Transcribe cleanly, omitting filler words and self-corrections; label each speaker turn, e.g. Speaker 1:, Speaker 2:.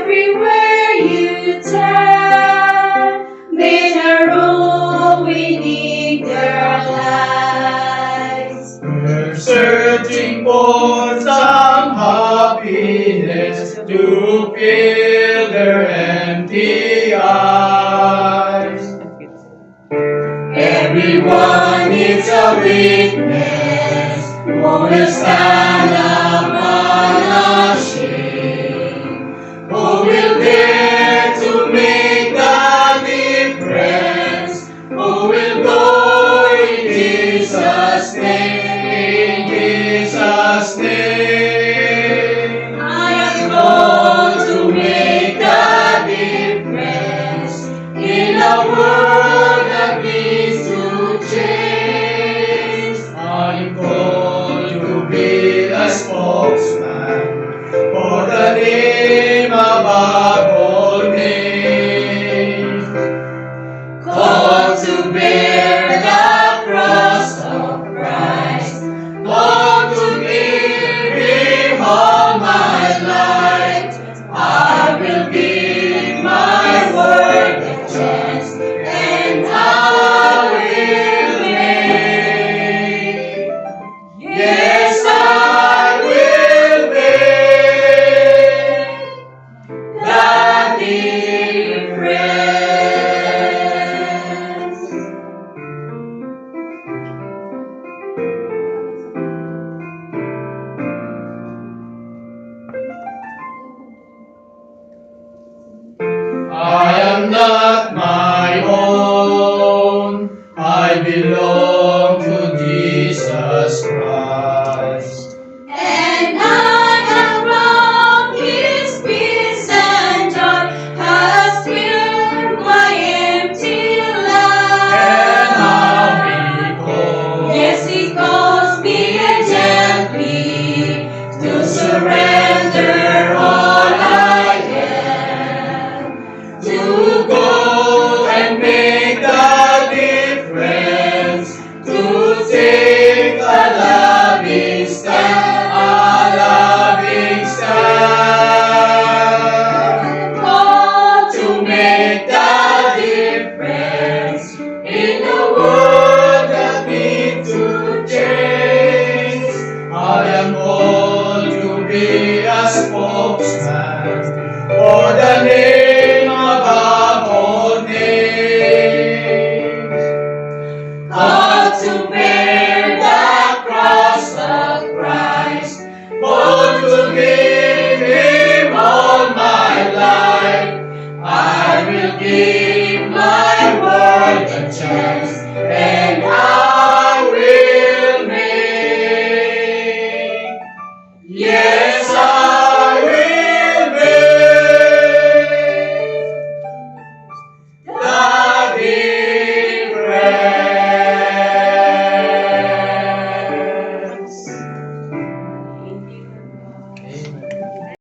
Speaker 1: Everywhere you turn, men are all winning their lives.
Speaker 2: We're searching for some happiness to fill their empty eyes.
Speaker 1: Everyone needs a witness who will stand up unashamed, who will dare to make the difference, who will go in Jesus' name,
Speaker 2: In Jesus' name.
Speaker 1: I am called to make the difference in a world that needs to change.
Speaker 2: I'm called to be a spokesman for the name above all names.
Speaker 1: Called to bear the cross of Christ, called to give Him all my life. I will give my word a chance, and I will make. Yes, I will make the difference.
Speaker 2: I am not my own. I belong to Jesus Christ.
Speaker 1: And I have found His peace and joy has filled my empty
Speaker 2: And how
Speaker 1: life.
Speaker 2: He calls
Speaker 1: Yes, He calls me gently to surrender all I am, to
Speaker 2: go and make the difference, to take a loving stand, a loving stand,
Speaker 1: call
Speaker 2: to make the difference in a world that needs to change. I am called to be a spokesman for the name above all names.
Speaker 1: called to bear the cross of Christ,
Speaker 2: Called to give Him all my life.
Speaker 1: I will give my word a chance, and I